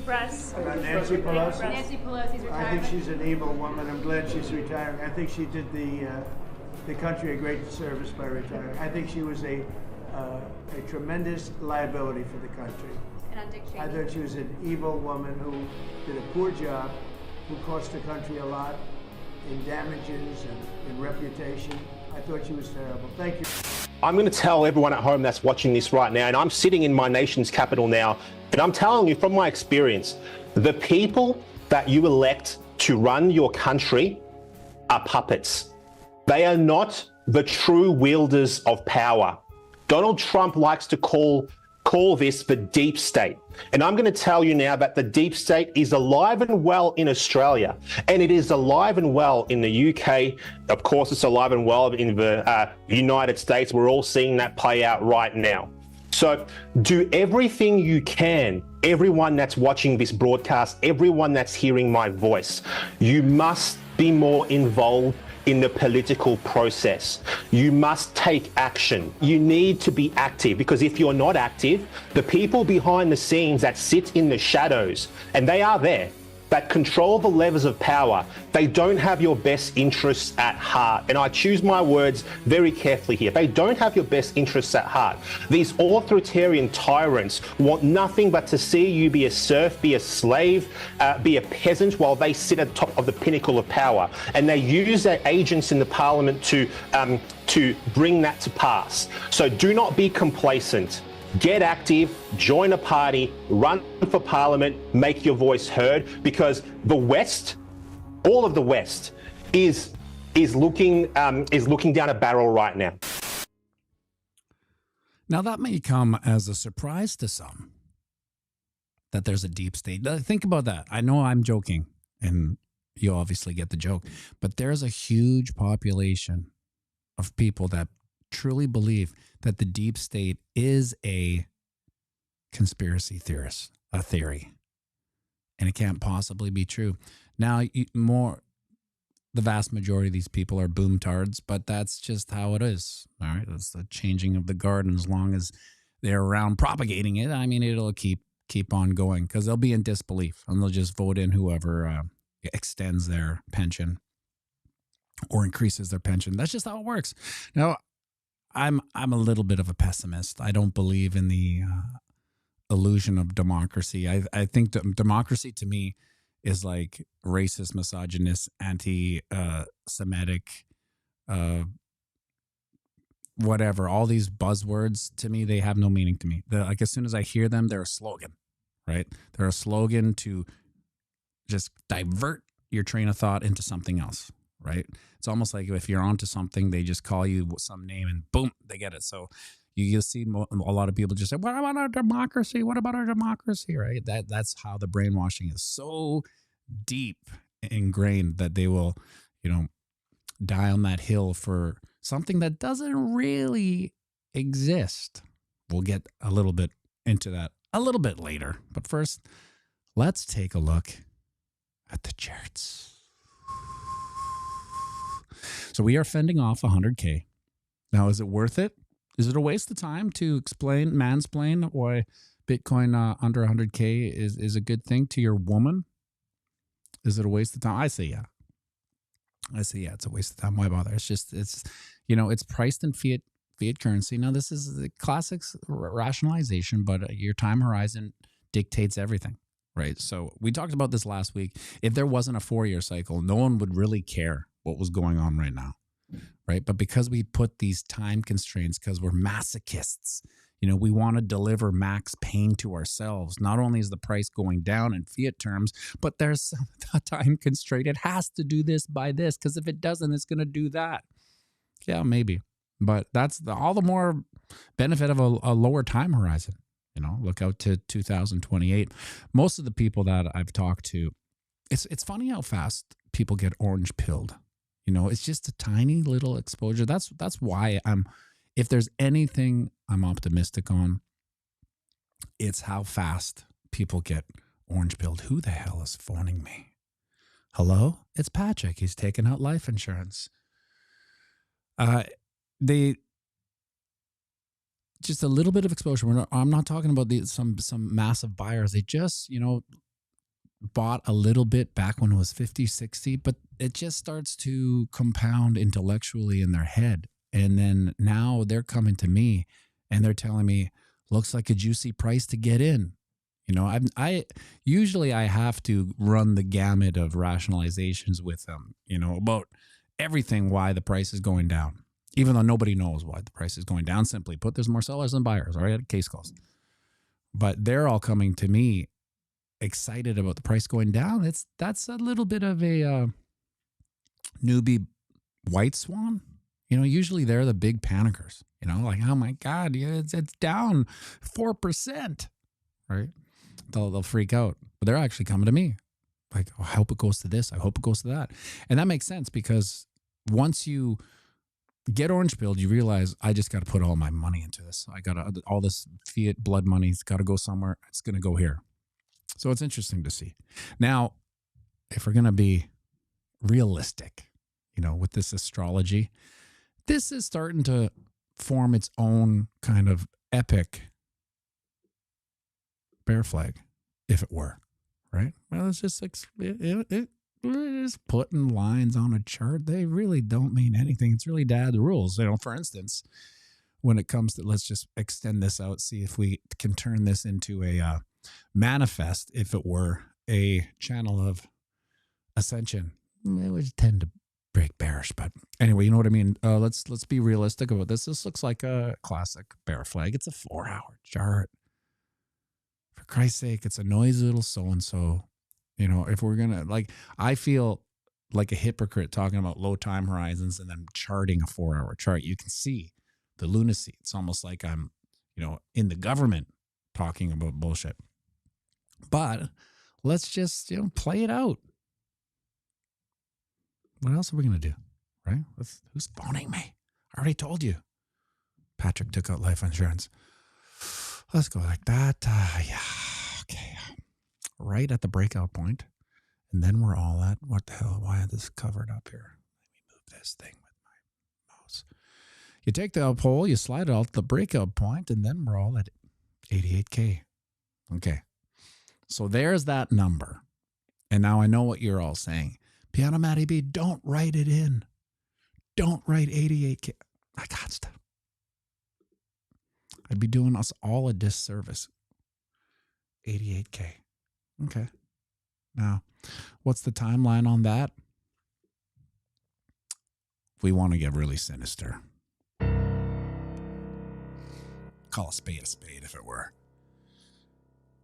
press. Nancy Pelosi? Nancy Pelosi's retirement. I think she's an evil woman. I'm glad she's retiring. I think she did the country a great service by retiring. I think she was a tremendous liability for the country. And on Dick Cheney. I thought she was an evil woman who did a poor job, who cost the country a lot in damages and in reputation. I thought she was terrible. Thank you. I'm going to tell everyone at home that's watching this right now, and I'm sitting in my nation's capital now, and I'm telling you from my experience, the people that you elect to run your country are puppets. They are not the true wielders of power. Donald Trump likes to call this the deep state. And I'm going to tell you now that the deep state is alive and well in Australia, and it is alive and well in the UK. Of course, it's alive and well in the United States. We're all seeing that play out right now. So do everything you can, everyone that's watching this broadcast, everyone that's hearing my voice, you must be more involved in the political process. You must take action. You need to be active, because if you're not active, the people behind the scenes that sit in the shadows, and they are there, that control the levers of power, they don't have your best interests at heart. And I choose my words very carefully here. They don't have your best interests at heart. These authoritarian tyrants want nothing but to see you be a serf, be a slave, be a peasant, while they sit at the top of the pinnacle of power. And they use their agents in the parliament to bring that to pass. So do not be complacent. Get active, join a party, run for parliament, make your voice heard, because the West, all of the West, is looking down a barrel right now. Now that may come as a surprise to some, that there's a deep state. Think about that. I know I'm joking, and you obviously get the joke, but there's a huge population of people that truly believe that the deep state is a conspiracy theorist, a theory, and it can't possibly be true. Now, the vast majority of these people are boomtards, but that's just how it is. All right, that's the changing of the guard, and as long as they're around propagating it, I mean, it'll keep on going, because they'll be in disbelief, and they'll just vote in whoever extends their pension or increases their pension. That's just how it works. Now, I'm a little bit of a pessimist. I don't believe in the illusion of democracy. I think democracy to me is like racist, misogynist, anti-Semitic, whatever. All these buzzwords, to me, they have no meaning to me. Like, as soon as I hear them, they're a slogan, right? They're a slogan to just divert your train of thought into something else, right? It's almost like if you're onto something, they just call you some name and boom, they get it. So you'll see a lot of people just say, what about our democracy? What about our democracy, right? That's how the brainwashing is so deep ingrained that they will, die on that hill for something that doesn't really exist. We'll get a little bit into that a little bit later. But first, let's take a look at the Tshirts. So we are fending off 100K. Now, is it worth it? Is it a waste of time to mansplain why Bitcoin under 100K is a good thing to your woman? Is it a waste of time? I say yeah. It's a waste of time. Why bother? It's priced in fiat currency. Now, this is the classic rationalization, but your time horizon dictates everything, right? So we talked about this last week. If there wasn't a 4-year cycle, no one would really care what was going on right now, right? But because we put these time constraints, because we're masochists, we want to deliver max pain to ourselves. Not only is the price going down in fiat terms, but there's a time constraint. It has to do this by this, because if it doesn't, it's going to do that. Yeah, maybe. But that's all the more benefit of a lower time horizon. Look out to 2028. Most of the people that I've talked to, it's funny how fast people get orange pilled. It's just a tiny little exposure. That's why if there's anything I'm optimistic on, it's how fast people get orange pilled. Who the hell is phoning me? Hello? It's Patrick. He's taking out life insurance. Just a little bit of exposure. I'm not talking about some massive buyers. They just, bought a little bit back when it was 50, 60, but it just starts to compound intellectually in their head. And then now they're coming to me and they're telling me, looks like a juicy price to get in. You know, I usually I have to run the gamut of rationalizations with them, you know, about everything, why the price is going down, even though nobody knows why the price is going down. Simply put, there's more sellers than buyers. All right, case closed. But they're all coming to me excited about the price going down. That's a little bit of a newbie white swan. You know, usually they're the big panickers. You know, like, oh my God, yeah, it's down 4%, right? They'll freak out, but they're actually coming to me like, oh, I hope it goes to this. I hope it goes to that. And that makes sense because once you get orange pilled, you realize I just got to put all my money into this. I got all this fiat blood money's got to go somewhere. It's going to go here. So it's interesting to see. Now, if we're going to be realistic, you know, with this astrology, this is starting to form its own kind of epic bear flag, if it were, right? Well, it's just like it is putting lines on a chart. They really don't mean anything. It's really the rules. You know, for instance, when it comes to, let's just extend this out, see if we can turn this into a manifest, if it were a channel of ascension. It would tend to break bearish, but anyway, you know what I mean. Let's be realistic about this. This looks like a classic bear flag. It's a 4-hour chart. For Christ's sake, it's a noisy little so-and-so. You know, if we're going to, like, I feel like a hypocrite talking about low time horizons and then charting a 4-hour chart. You can see the lunacy. It's almost like I'm, you know, in the government talking about bullshit. But let's just, you know, play it out. What else are we going to do, right? Who's phoning me? I already told you. Patrick took out life insurance. Let's go like that. Yeah. Okay. Right at the breakout point. And then we're all at, what the hell? Why is this covered up here? Let me move this thing with my mouse. You take the pole, you slide it out to the breakout point, and then we're all at 88K. Okay. So there's that number. And now I know what you're all saying. pianomattyb, don't write it in. Don't write 88K. I got stuff. I'd be doing us all a disservice. 88K. Okay. Now, what's the timeline on that? We want to get really sinister. Call a spade if it were.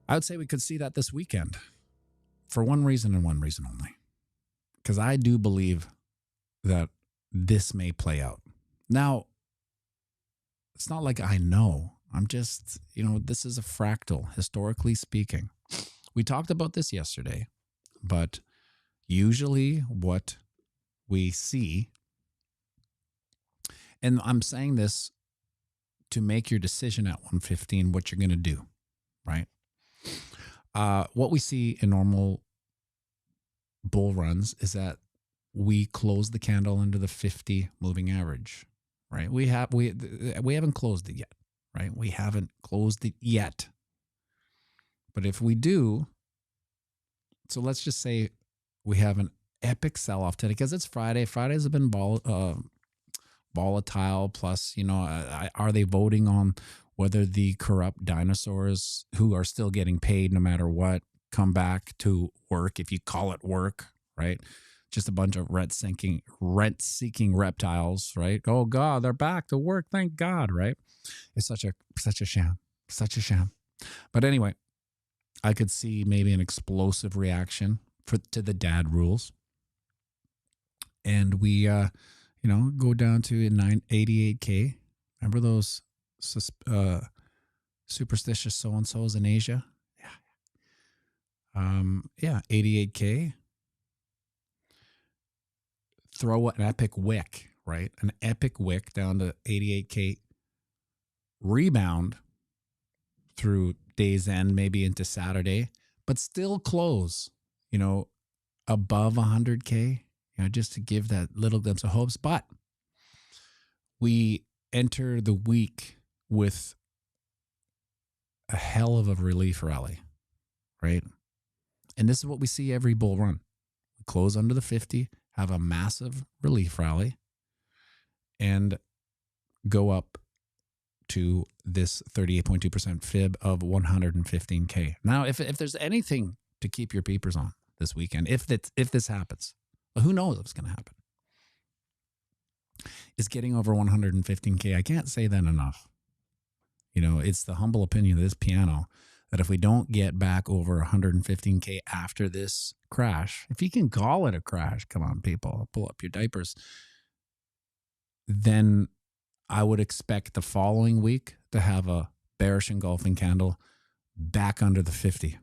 I would say we could see that this weekend for one reason and one reason only. Because I do believe that this may play out. Now, it's not like I know. I'm just, you know, this is a fractal, historically speaking. We talked about this yesterday, but usually what we see, and I'm saying this to make your decision at 115, what you're going to do, right? What we see in normal bull runs is that we close the candle under the 50 moving average, right? We haven't closed it yet, right? We haven't closed it yet. But if we do, so let's just say we have an epic sell-off today because it's Friday. Fridays have been volatile. Plus, you know, are they voting on whether the corrupt dinosaurs who are still getting paid no matter what come back to work, if you call it work, right? Just a bunch of rent-seeking reptiles, right? Oh God, they're back to work. Thank God, right? It's such a sham, such a sham. But anyway, I could see maybe an explosive reaction to the dad rules, and we, go down to 88K. Remember those superstitious so-and-sos in Asia? Yeah. 88K. Throw an epic wick, right? An epic wick down to 88K. Rebound through day's end, maybe into Saturday, but still close, above 100K, just to give that little glimpse of hopes. But we enter the week with a hell of a relief rally, right? And this is what we see every bull run. We close under the 50, have a massive relief rally, and go up to this 38.2% fib of 115K. Now, if there's anything to keep your peepers on this weekend, if this happens, well, who knows what's going to happen, is getting over 115K. I can't say that enough. It's the humble opinion of this piano that if we don't get back over 115K after this crash, if you can call it a crash, come on, people, pull up your diapers, then I would expect the following week to have a bearish engulfing candle back under the 50.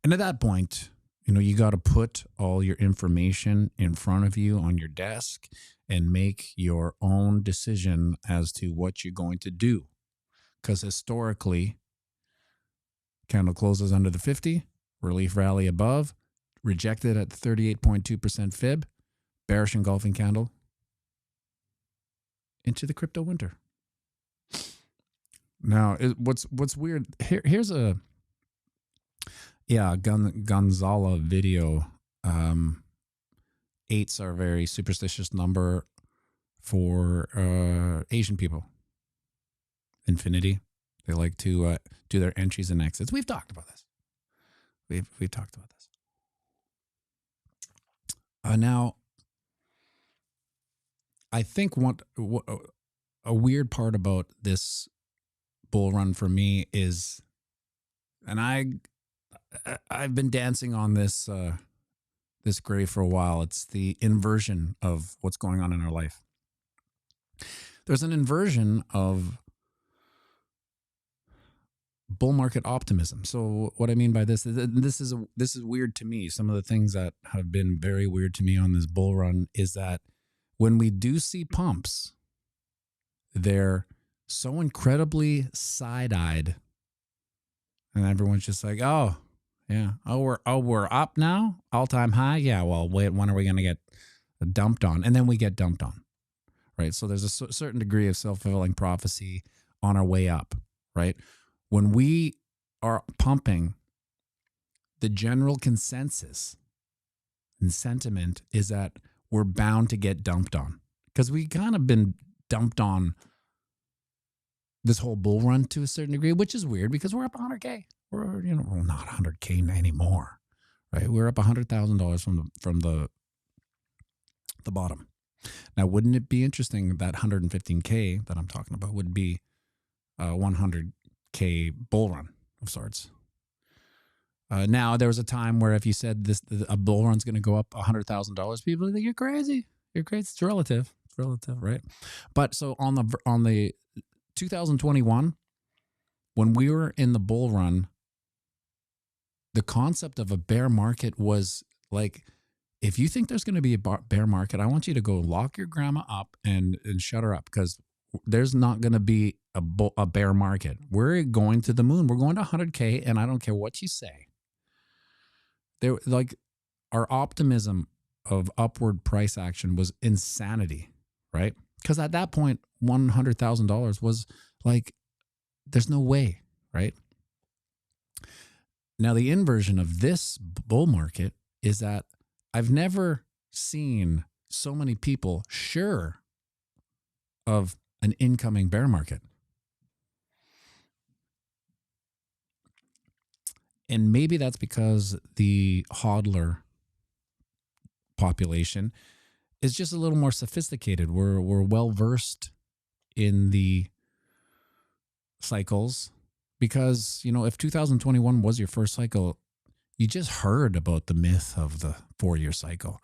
And at that point, you got to put all your information in front of you on your desk and make your own decision as to what you're going to do. Because historically, candle closes under the 50, relief rally above, rejected at the 38.2% fib, bearish engulfing candle into the crypto winter. Now, what's weird, here's a Gonzala video. 8s are a very superstitious number for Asian people. Infinity. They like to do their entries and exits. We've talked about this. We've talked about this. Now, I think what a weird part about this bull run for me is, and I've been dancing on this this grave for a while. It's the inversion of what's going on in our life. There's an inversion of bull market optimism. So what I mean by this is weird to me. Some of the things that have been very weird to me on this bull run is that when we do see pumps, they're so incredibly side-eyed, and everyone's just like, "Oh, yeah, we're up now, all-time high. Yeah, well, wait, when are we going to get dumped on?" And then we get dumped on, right? So there's a certain degree of self-fulfilling prophecy on our way up, right? When we are pumping, the general consensus and sentiment is that we're bound to get dumped on, because we kind of been dumped on this whole bull run to a certain degree, which is weird because we're up 100K. We're not 100K anymore, right? We're up $100,000 from the bottom. Now, wouldn't it be interesting that 115K that I'm talking about would be a 100K bull run of sorts? Now, there was a time where if you said a bull run's going to go up $100,000, people would think you're crazy. You're crazy. It's relative. It's relative, right? But so on the 2021, when we were in the bull run, the concept of a bear market was like, if you think there's going to be a bear market, I want you to go lock your grandma up and shut her up, because there's not going to be a bear market. We're going to the moon. We're going to 100K, and I don't care what you say. Our optimism of upward price action was insanity, right? Because at that point, $100,000 was like, there's no way, right? Now, the inversion of this bull market is that I've never seen so many people sure of an incoming bear market. And maybe that's because the hodler population is just a little more sophisticated. We're well versed in the cycles, because if 2021 was your first cycle, you just heard about the myth of the 4-year cycle,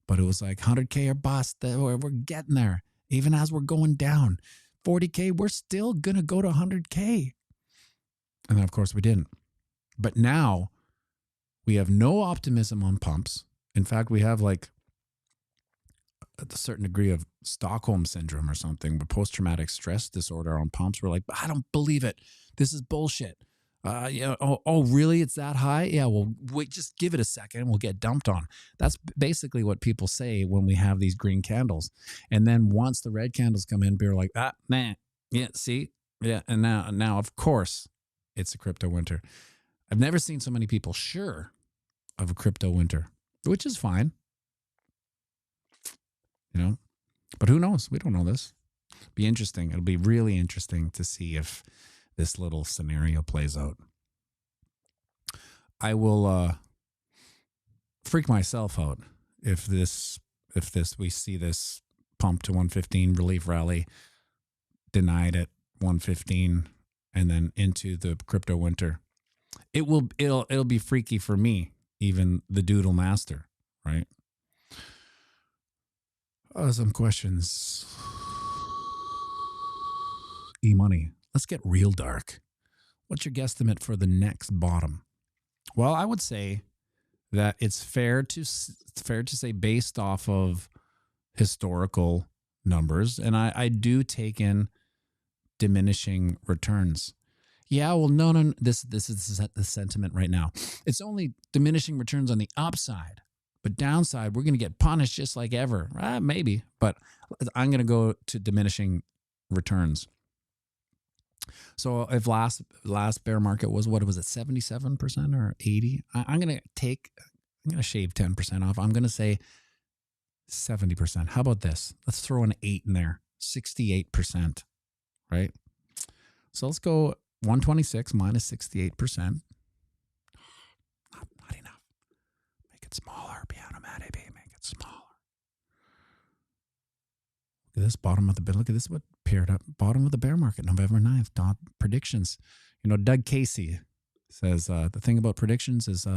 but it was like 100K or bust. We're getting there, even as we're going down. 40K, we're still gonna go to 100K, and then of course we didn't. But now we have no optimism on pumps. In fact, we have like a certain degree of Stockholm syndrome or something, but post-traumatic stress disorder on pumps. We're like, I don't believe it. This is bullshit. Oh, really? It's that high? Yeah, well, wait, just give it a second. We'll get dumped on. That's basically what people say when we have these green candles. And then once the red candles come in, we're like, man, yeah, see? Yeah, and now, of course, it's a crypto winter. I've never seen so many people sure of a crypto winter, which is fine. You know, but who knows? We don't know this. Be interesting. It'll be really interesting to see if this little scenario plays out. I will freak myself out if we see this pump to 115 relief rally denied at 115 and then into the crypto winter. It'll be freaky for me, even the doodle master, right? Some questions. E-money. Let's get real dark. What's your guesstimate for the next bottom? Well, I would say that it's fair to say based off of historical numbers, and I do take in diminishing returns. Yeah, well, no. This is the sentiment right now. It's only diminishing returns on the upside, but downside, we're going to get punished just like ever. Maybe, but I'm going to go to diminishing returns. So if last bear market was, what was it, 77% or 80? I'm going to shave 10% off. I'm going to say 70%. How about this? Let's throw an 8 in there. 68%, right? So let's go 126 minus 68%. Not enough. Make it smaller, pianomattyb. Make it smaller. Look at this bottom of the bid. Look at this. What paired up? Bottom of the bear market, November 9th. Predictions. You know, Doug Casey says the thing about predictions is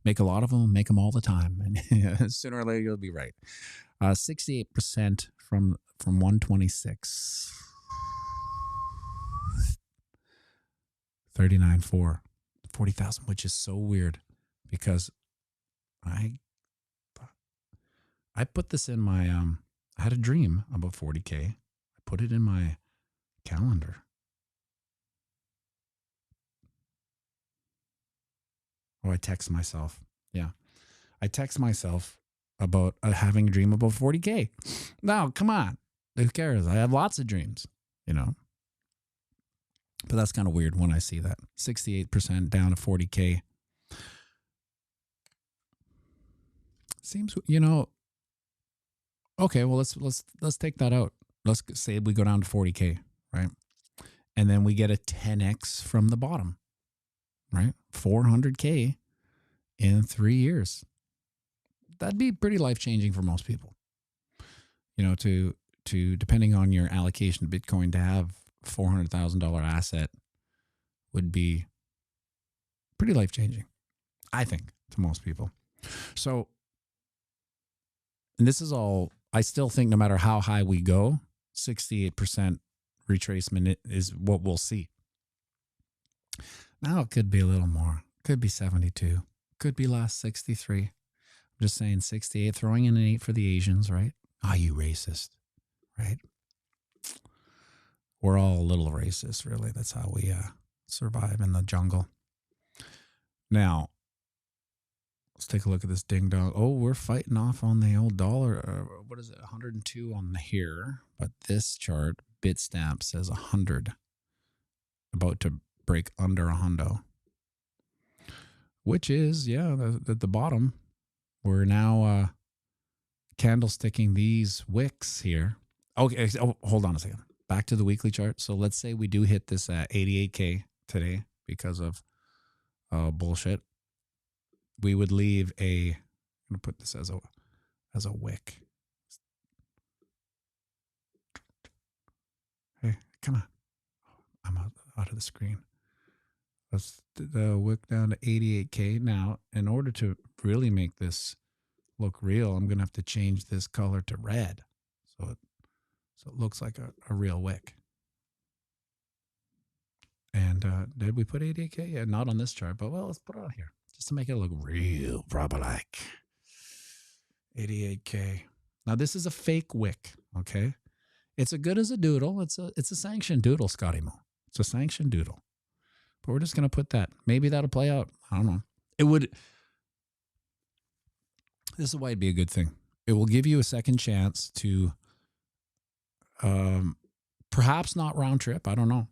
make a lot of them, make them all the time, and sooner or later you'll be right. 68% from 126. 39.4, 40,000, which is so weird because I put this in my I had a dream about 40K. I put it in my calendar. Oh, I text myself. Yeah. I text myself about having a dream about 40K. No, come on. Who cares? I have lots of dreams, you know. But that's kind of weird when I see that. 68% down to 40K. Seems, you know, okay, well, let's take that out. Let's say we go down to 40K, right? And then we get a 10x from the bottom, right? 400K in 3 years. That'd be pretty life-changing for most people. You know, to depending on your allocation to Bitcoin, to have $400,000 asset would be pretty life-changing, I think, to most people. So, and this is all, I still think no matter how high we go, 68% retracement is what we'll see. Now it could be a little more. Could be 72. Could be less, 63. I'm just saying 68, throwing in an 8 for the Asians, right? You racist, right? We're all a little racist, really. That's how we survive in the jungle. Now, let's take a look at this ding dong. Oh, we're fighting off on the old dollar. What is it? 102 on the here. But this chart, Bitstamp, says 100. About to break under a hundo. Which is, yeah, the bottom. We're now candlesticking these wicks here. Okay, hold on a second. Back to the weekly chart. So let's say we do hit this 88K today because of bullshit. We would leave I'm going to put this as a wick. Hey, come on. I'm out of the screen. Let's the wick down to 88K. Now, in order to really make this look real, I'm going to have to change this color to red. So it looks like a real wick. And did we put 88K? Yeah, not on this chart, but well, let's put it on here just to make it look real, proper like. 88K. Now this is a fake wick, okay? It's as good as a doodle. It's a sanctioned doodle, Scotty Mo. It's a sanctioned doodle. But we're just gonna put that. Maybe that'll play out. I don't know. It would. This is why it'd be a good thing. It will give you a second chance to. Perhaps not round trip. I don't know.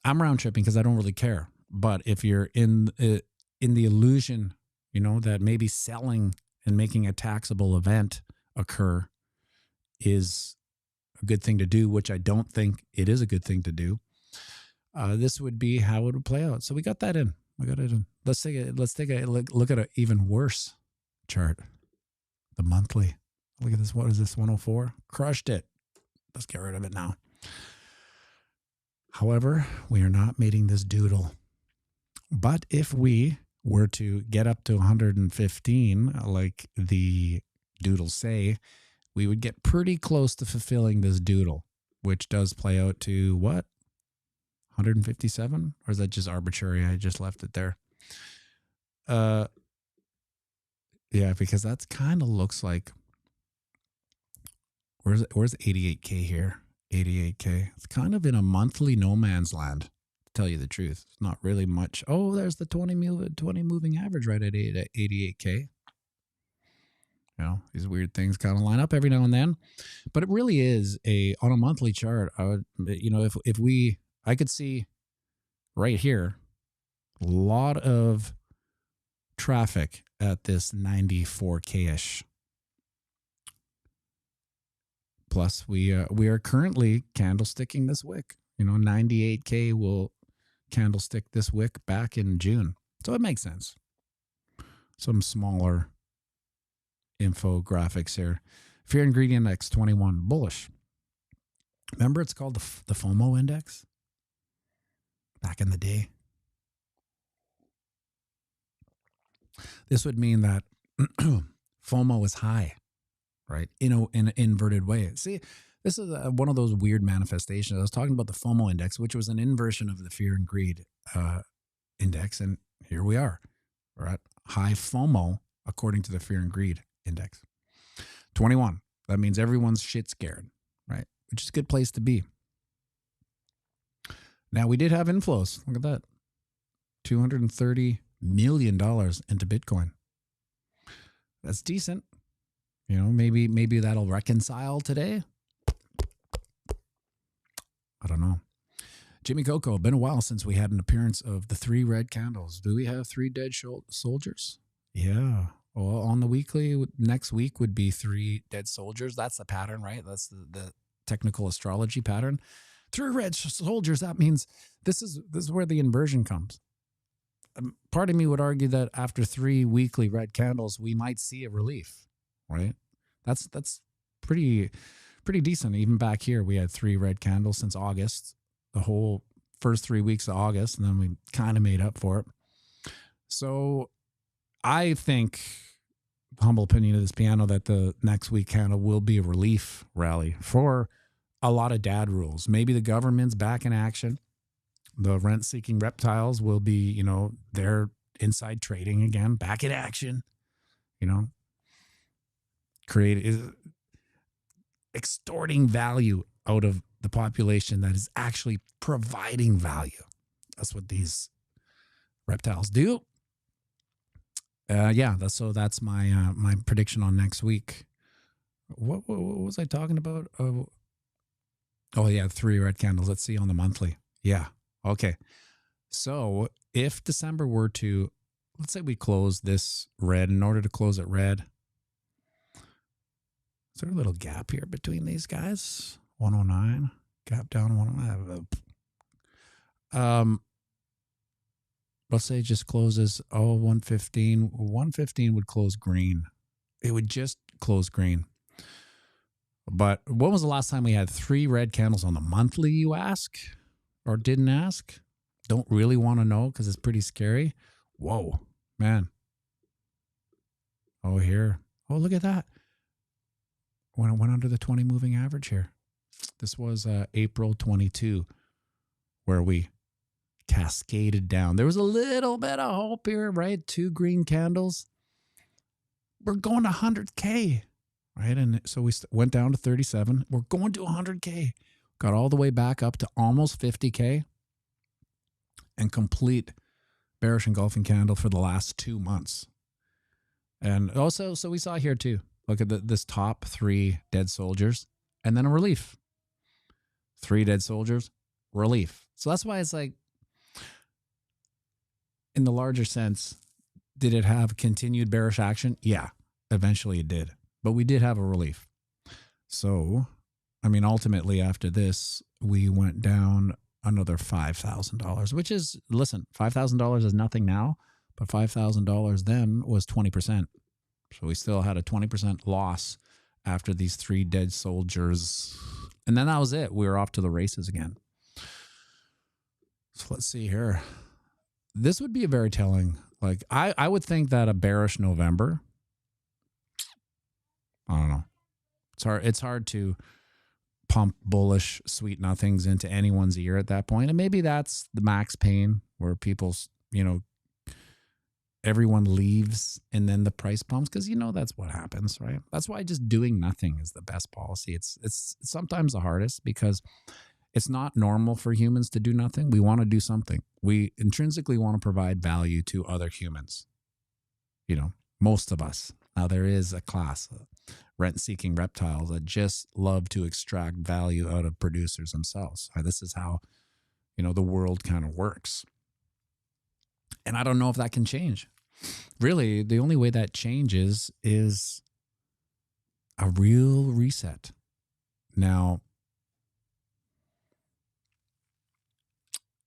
I'm round tripping because I don't really care. But if you're in the illusion, that maybe selling and making a taxable event occur is a good thing to do, which I don't think it is a good thing to do. This would be how it would play out. So we got that in. We got it in. Let's take a look at an even worse chart. The monthly. Look at this. What is this? 104. Crushed it. Let's get rid of it now. However, we are not mating this doodle. But if we were to get up to 115, like the doodles say, we would get pretty close to fulfilling this doodle, which does play out to what? 157? Or is that just arbitrary? I just left it there. Yeah, because that's kind of looks like, where's 88K here? 88K. It's kind of in a monthly no man's land, to tell you the truth. It's not really much. Oh, there's the 20 moving average right at 88K. These weird things kind of line up every now and then, but it really is on a monthly chart. I would, I could see right here, a lot of traffic at this 94K-ish. Plus, we are currently candlesticking this wick. 98K will candlestick this wick back in June. So it makes sense. Some smaller infographics here. Fear and Greed Index 21, bullish. Remember, it's called the FOMO index back in the day. This would mean that FOMO is high, right? In an inverted way. See, this is one of those weird manifestations. I was talking about the FOMO index, which was an inversion of the Fear and Greed index, and here we are. We're at high FOMO according to the Fear and Greed index. 21. That means everyone's shit scared, right? Which is a good place to be. Now, we did have inflows. Look at that. $230 million into Bitcoin. That's decent. Maybe that'll reconcile today. I don't know. Jimmy Coco, been a while since we had an appearance of the 3 red candles. Do we have 3 dead soldiers? Yeah. Well, on the weekly, next week would be 3 dead soldiers. That's the pattern, right? That's the technical astrology pattern. 3 red soldiers, that means this is where the inversion comes. Part of me would argue that after 3 weekly red candles, we might see a relief, right? That's pretty decent. Even back here, we had 3 red candles since August, the whole first 3 weeks of August, and then we kind of made up for it. So I think, humble opinion of this piano, that the next week candle will be a relief rally for a lot of dad rules. Maybe the government's back in action. The rent-seeking reptiles will be, they're inside trading again, back in action, extorting value out of the population that is actually providing value. That's what these reptiles do. That's my my prediction on next week. What was I talking about? Oh yeah, 3 red candles. Let's see on the monthly. Yeah. Okay. So if December were to, let's say we close this red, in order to close it red, is there a little gap here between these guys? 109, gap down 109. Let's say it just closes, 115. 115 would close green. It would just close green. But when was the last time we had 3 red candles on the monthly, you ask? Or didn't ask? Don't really want to know because it's pretty scary. Whoa, man. Oh, here. Oh, look at that. When it went under the 20 moving average here. This was April 22, where we cascaded down. There was a little bit of hope here, right? 2 green candles. We're going to 100K, right? And so we went down to 37. We're going to 100K. Got all the way back up to almost 50K. And complete bearish engulfing candle for the last 2 months. And also, so we saw here too. Look at this top 3 dead soldiers. And then a relief. 3 dead soldiers, relief. So that's why it's like, in the larger sense, did it have continued bearish action? Yeah, eventually it did. But we did have a relief. So, I mean, ultimately after this, we went down another $5,000, which is, listen, $5,000 is nothing now, but $5,000 then was 20%. So we still had a 20% loss after these 3 dead soldiers. And then that was it. We were off to the races again. So let's see here. This would be a very telling. Like, I would think that a bearish November, I don't know. It's hard to pump bullish sweet nothings into anyone's ear at that point. And maybe that's the max pain where people's, everyone leaves and then the price pumps, because that's what happens, right? That's why just doing nothing is the best policy. It's sometimes the hardest because it's not normal for humans to do nothing. We want to do something. We intrinsically want to provide value to other humans. Most of us. Now there is a class, rent-seeking reptiles that just love to extract value out of producers themselves. This is how, the world kind of works. And I don't know if that can change. Really, the only way that changes is a real reset. Now,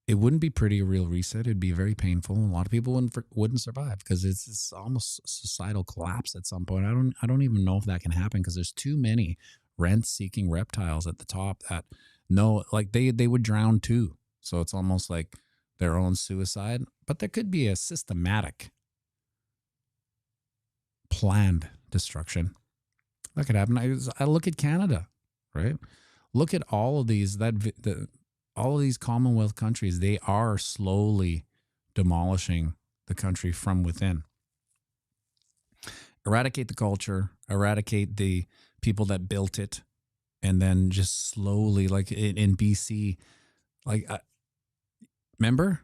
it wouldn't be pretty, a real reset. It'd be very painful. A lot of people wouldn't survive because it's almost societal collapse at some point. I don't even know if that can happen because there's too many rent-seeking reptiles at the top that know, like they would drown too. So it's almost like their own suicide. But there could be a systematic, planned destruction that could happen. I look at Canada, right? Look at all of these all of these Commonwealth countries. They are slowly demolishing the country from within. Eradicate the culture, eradicate the people that built it, and then just slowly, like in BC, remember?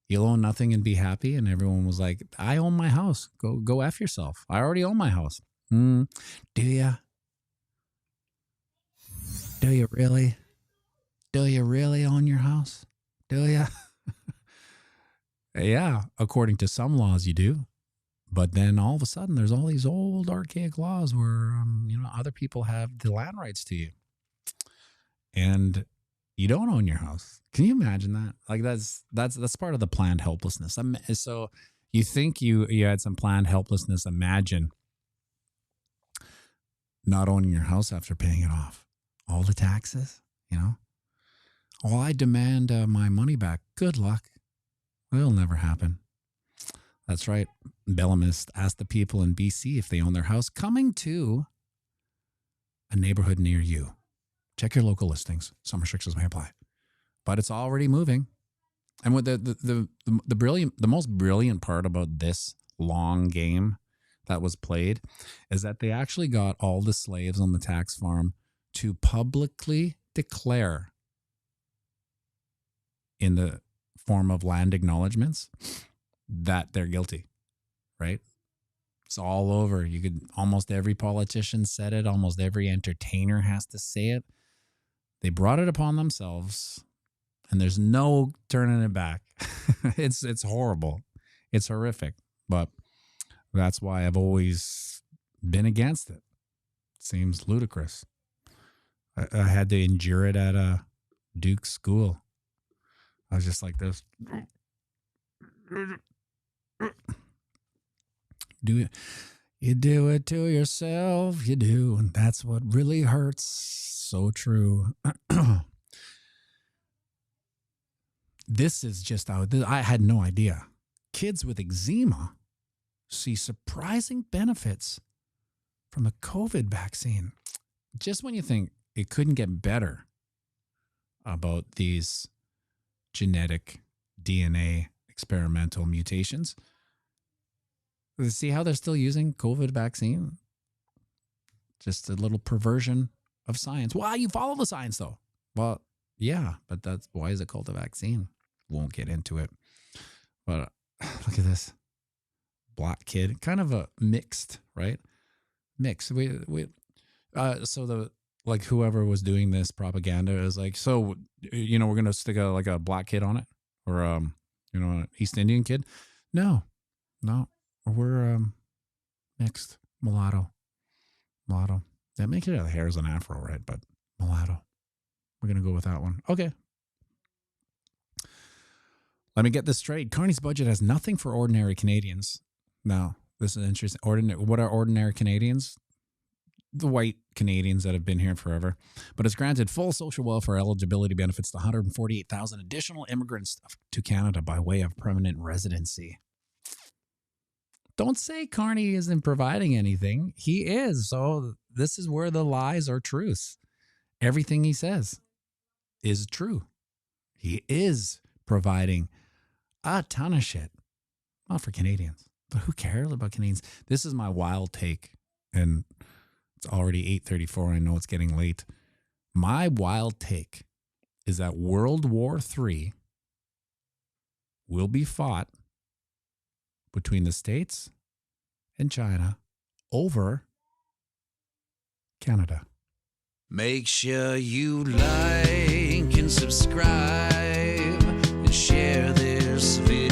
You'll own nothing and be happy. And everyone was like, I own my house. Go F yourself. I already own my house. Do ya? Do you really? Do you really own your house? Do you? Yeah, according to some laws you do. But then all of a sudden there's all these old archaic laws where, other people have the land rights to you. And you don't own your house. Can you imagine that? Like that's part of the planned helplessness. So you think you had some planned helplessness. Imagine not owning your house after paying it off. All the taxes, Well, I demand my money back. Good luck. It'll never happen. That's right. Bellamist asked the people in BC if they own their house coming to a neighborhood near you. Check your local listings. Some restrictions may apply. But it's already moving. And what the most brilliant part about this long game that was played is that they actually got all the slaves on the tax farm to publicly declare in the form of land acknowledgements that they're guilty, right? It's all over. Almost every politician said it. Almost every entertainer has to say it. They brought it upon themselves, and there's no turning it back. It's horrible. It's horrific, but that's why I've always been against it. It seems ludicrous. I had to endure it at a Duke school. I was just like this. You do it to yourself, you do, and that's what really hurts. So true. This is just out. I had no idea. Kids with eczema see surprising benefits from the COVID vaccine. Just when you think it couldn't get better about these genetic DNA experimental mutations, see how they're still using COVID vaccine? Just a little perversion of science. Well, you follow the science though. Well, yeah, but that's why is it called a vaccine? Won't get into it. But look at this black kid, kind of a mixed, right? Mixed. So the whoever was doing this propaganda is like, so we're gonna stick a black kid on it, or You know, an East Indian kid? No. We're mixed. Mulatto. That makes it hair is an afro, right? But mulatto. We're going to go with that one. Okay. Let me get this straight. Carney's budget has nothing for ordinary Canadians. Now, this is interesting. What are ordinary Canadians? The white Canadians that have been here forever. But it's granted full social welfare eligibility benefits to 148,000 additional immigrants to Canada by way of permanent residency. Don't say Carney isn't providing anything. He is. So this is where the lies are truths. Everything he says is true. He is providing a ton of shit. Not for Canadians, but who cares about Canadians? This is my wild take, and it's already 8:34. I know it's getting late. My wild take is that World War III will be fought between the States and China over Canada. Make sure you like and subscribe and share this video.